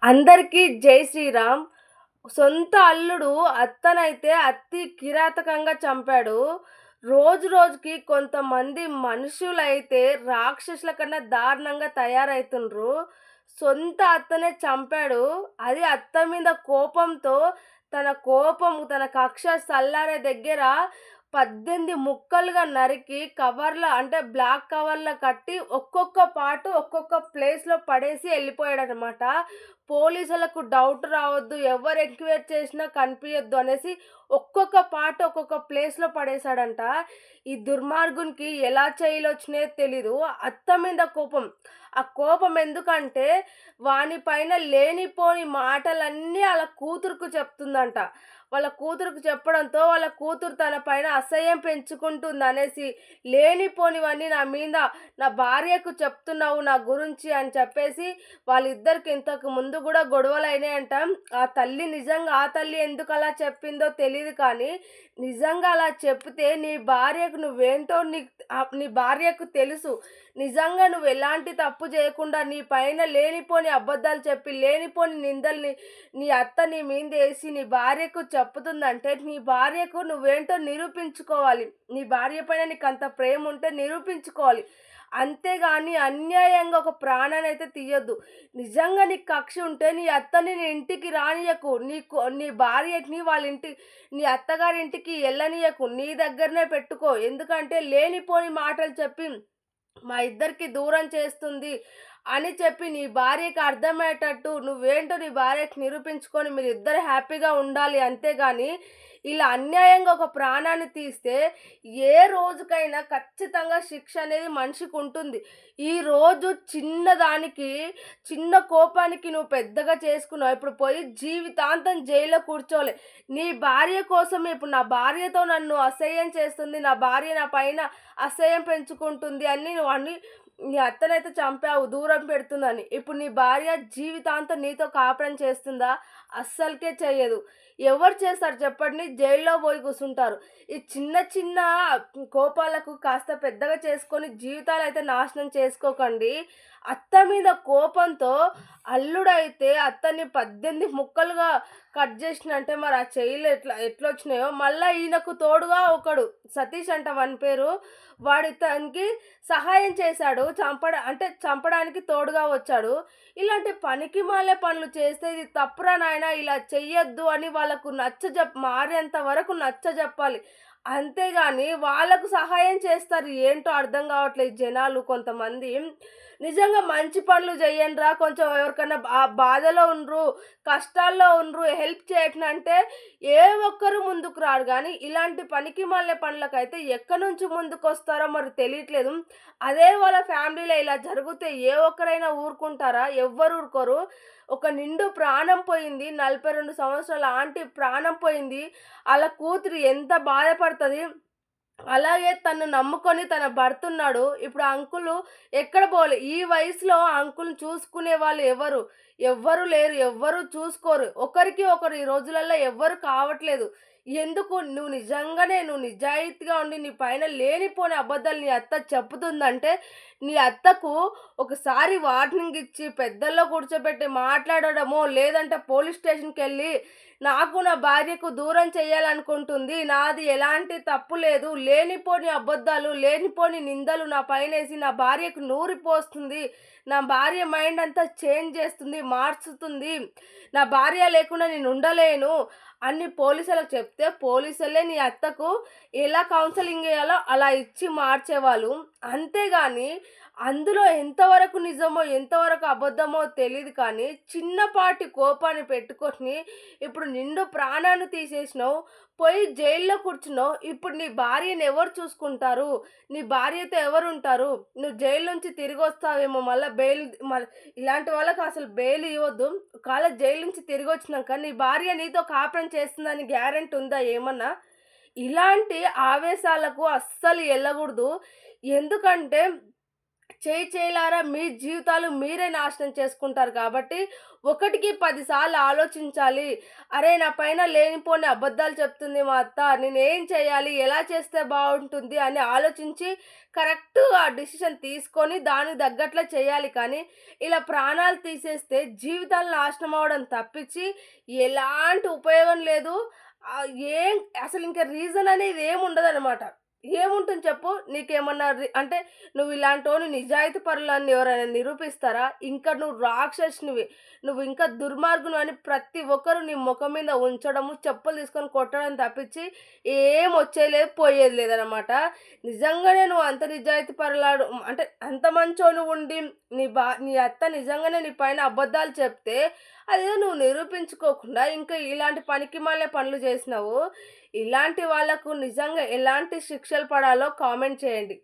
అందరికీ జై శ్రీరామ్. సొంత అల్లుడు అత్తనైతే అతి కిరాతకంగా చంపాడు. రోజు రోజుకి కొంతమంది మనుషులైతే రాక్షసుల కన్నా దారుణంగా తయారైతుండ్రు. సొంత అత్తనే చంపాడు. అది అత్త మీద కోపంతో తన కక్ష సల్లారే దగ్గర 18 ముక్కలుగా నరికి కవర్‌లో అంటే బ్లాక్ కవర్‌లో కట్టి ఒక్కొక్క పార్ట్ ఒక్కొక్క ప్లేస్‌లో పడేసి ఎళ్ళిపోయాడనమాట. పోలీసులకు డౌట్ రావద్దు, ఎవరు ఎంక్వైరీ చేసినా కనిపియొద్దు అనేసి ఒక్కొక్క పార్ట్ ఒక్కొక్క ప్లేస్‌లో పడేశాడంట. ఈ దుర్మార్గునికి ఎలా చెయ్యిలొచ్చినాయో తెలీదు. అత్త మీద కోపం. ఆ కోపం ఎందుకంటే వాని పైన లేనిపోని మాటలన్నీ ఆళ్ళ కూతురుకు చెప్తుందంట. వాళ్ళ కూతురుకు చెప్పడంతో వాళ్ళ కూతురు తన పైన అసహ్యం పెంచుకుంటుందనేసి లేనిపోనివన్నీ నా భార్యకు చెప్తున్నావు నా గురించి అని చెప్పేసి వాళ్ళిద్దరికి ఇంతకు ముందు గూడా గొడవలయినాయంట. ఆ తల్లి ఎందుకలా చెప్పిందో తెలీదు కానీ, నిజంగా అలా చెప్తే నీ భార్యకు నువ్వేంటో నీ భార్యకు తెలుసు. నిజంగా నువ్వెలాంటి తప్పు జేయకుండా నీ పైన లేనిపోని అబద్ధాలు చెప్పి, లేనిపోని నిందల్ని నీ అత్త నీ మీదేసి నీ భార్యకు చెప్పుతుందంటే, నీ భార్యకు నువ్వేంటో నిరూపించుకోవాలి. నీ భార్య పైన నీకంత ప్రేముంటే నిరూపించుకోవాలి. అంతేగాని అన్యాయంగా ఒక ప్రాణాన్నయితే తీయొద్దు. నిజంగా నీకు కక్ష ఉంటే నీ అత్తని నీ ఇంటికి రానియ్యకు. నీ భార్యని నీ అత్తగారింటికి ఎళ్ళనీయకు. నీ దగ్గరనే పెట్టుకో. ఎందుకంటే లేనిపోని మాటలు చెప్పి మా ఇద్దరికి దూరం చేస్తుంది అని చెప్పి నీ భార్యకి అర్థమయ్యేటట్టు నువ్వేంటో నీ భార్యకి నిరూపించుకొని మీరిద్దరు హ్యాపీగా ఉండాలి. అంతేగాని ఇలా అన్యాయంగా ఒక ప్రాణాన్ని తీస్తే ఏ రోజుకైనా ఖచ్చితంగా శిక్ష అనేది మనిషికి ఉంటుంది. ఈరోజు చిన్నదానికి, చిన్న కోపానికి నువ్వు పెద్దగా చేసుకున్నావు. ఇప్పుడు పోయి జీవితాంతం జైల్లో కూర్చోలే. నీ భార్య కోసం ఇప్పుడు నా భార్యతో నన్ను అసహ్యం చేస్తుంది, నా భార్య నా పైన అసహ్యం పెంచుకుంటుంది అని నువ్వు నీ అత్తనైతే చంపావు దూరం పెడుతుందని. ఇప్పుడు నీ భార్య జీవితాంతం నీతో కాపురం చేస్తుందా? అస్సలకే చెయ్యదు. ఎవరు చేస్తారు చెప్పండి? జైల్లో పోయి కూసుంటారు. ఈ చిన్న చిన్న కోపాలకు కాస్త పెద్దగా చేసుకొని జీవితాలైతే నాశనం చేసుకోకండి. అత్త మీద కోపంతో అల్లుడైతే అత్తని 18 ముక్కలుగా కట్ చేసినంటే మరి ఆ చెయ్యిలు ఎట్లొచ్చినాయో మళ్ళా ఈయనకు తోడుగా ఒకడు సతీష్ అంట వాని పేరు. వాడు ఇతనికి సహాయం చేశాడు. చంపడానికి తోడుగా వచ్చాడు. ఇలాంటి పనికిమాలిన పనులు చేస్తే ఇది తప్పురా నాయనా ఇలా చెయ్యొద్దు అని వాళ్ళకు మారేంత వరకు నచ్చజెప్పాలి. అంతేగాని వాళ్ళకు సహాయం చేస్తారు. ఏంటో అర్థం కావట్లేదు ఈ జనాలు కొంతమంది. నిజంగా మంచి పనులు చెయ్యండిరా. కొంచెం ఎవరికన్నా బాధలో ఉండ్రు, కష్టాల్లో ఉండ్రు, హెల్ప్ చేయటనంటే ఏ ఒక్కరు ముందుకు రారు గానీ, ఇలాంటి పనికిమాలిన పనులకైతే ఎక్కడి నుంచి ముందుకొస్తారో మరి తెలియట్లేదు. అదే వాళ్ళ ఫ్యామిలీలో ఇలా జరిగితే ఏ ఒక్కరైనా ఊరుకుంటారా? ఎవ్వరు ఊరుకోరు. ఒక నిండు ప్రాణం పోయింది. 42 సంవత్సరాల ఆంటీ ప్రాణం పోయింది. ఆళ్ళ కూతురు ఎంత బాధపడతది. అలాగే తనను నమ్ముకొని తన భర్తున్నాడు. ఇప్పుడు ఆ అంకులు ఎక్కడ పోలే. ఈ వయసులో ఆ అంకుల్‌ని చూసుకునే వాళ్ళు ఎవరు? ఎవ్వరు లేరు. ఎవ్వరు చూసుకోరు. ఒకరికి ఒకరు ఈ రోజులల్లో ఎవ్వరు కావట్లేదు. ఎందుకు? నువ్వు నిజాయితీగా ఉండి నీ పైన లేనిపోని అబద్ధాలు నీ అత్త చెప్పుతుందంటే, నీ అత్తకు ఒకసారి వార్నింగ్ ఇచ్చి పెద్దల్లో కూర్చోబెట్టి మాట్లాడడమో, లేదంటే పోలీస్ స్టేషన్‌కెళ్ళి నాకు నా భార్యకు దూరం చేయాలనుకుంటుంది. నాది ఎలాంటి తప్పు లేదు. లేనిపోని అబద్ధాలు, లేనిపోని నిందలు నా పైనేసి నా భార్యకు నూరిపోస్తుంది. నా భార్య మైండ్ అంతా చేంజ్ చేస్తుంది, మార్చుతుంది. నా భార్య లేకుండా నేను ఉండలేను అని పోలీసులకు చెప్తే, పోలీసులే నీ అత్తకు ఎలా కౌన్సెలింగ్ ఇయ్యాలో అలా ఇచ్చి మార్చేవాళ్ళు. అంతేగాని అందులో ఎంతవరకు నిజమో, ఎంతవరకు అబద్ధమో తెలీదు కానీ, చిన్నపాటి కోపాన్ని పెట్టుకొని ఇప్పుడు నిండు ప్రాణాన్ని తీసేసినావు. పోయి జైల్లో కూర్చున్నావు. ఇప్పుడు నీ భార్యని ఎవరు చూసుకుంటారు? నీ భార్యతో ఎవరుంటారు? నువ్వు జైలు నుంచి తిరిగొస్తావేమో మళ్ళా ఇలాంటి వాళ్ళకి అసలు బెయిల్ ఇవ్వద్దు. ఒకవేళ జైలు నుంచి తిరిగొచ్చినాక నీ భార్య నీతో కాపురం చేస్తుందని గ్యారంటీ ఉందా ఏమన్నా? ఇలాంటి ఆవేశాలకు అస్సలు ఎళ్ళగూడదు. ఎందుకంటే చేయలారా మీ జీవితాలు మీరే నాశనం చేసుకుంటారు కాబట్టి, ఒకటికి 10 సార్లు ఆలోచించాలి. అరే! నా పైన లేనిపోని అబద్ధాలు చెప్తుంది మా అత్త. నేనేం చేయాలి? ఎలా చేస్తే బావుంటుంది? అని ఆలోచించి కరెక్ట్ ఆ డిసిషన్ తీసుకొని దానికి తగ్గట్లే చేయాలి కానీ, ఇలా ప్రాణాలు తీసేస్తే జీవితాలు నాశనం అవ్వడం తప్పించి ఎలాంటి ఉపయోగం లేదు. ఏం అసలింక రీజన్ అనేది ఏముండదనమాట. ఏముంటుంది చెప్పు? నీకేమన్నా అంటే నువ్వు ఇలాంటోని నిజాయితీ పరులని ఎవరైనా నిరూపిస్తారా? ఇంకా నువ్వు రాక్షసునివి, నువ్వు ఇంకా దుర్మార్గునివని ప్రతి ఒక్కరు నీ మొఖం మీద ఉంచడము, చెప్పులు తీసుకొని కొట్టడం తప్పించి ఏం వచ్చేది లేదు, పోయేది లేదనమాట. నిజంగానే నువ్వు అంత నిజాయితీ పరులాడు అంటే అంత మంచోనివి ఉండి నీ అత్త నిజంగానే నీ పైన అబద్ధాలు చెప్తే అదేదో నువ్వు నిరూపించుకోకుండా ఇంకా ఇలాంటి పనికిమాలిన పనులు చేసినావు. ఇలాంటి వాళ్ళకు నిజంగా ఎలాంటి శిక్షలు పడాలో కామెంట్ చేయండి.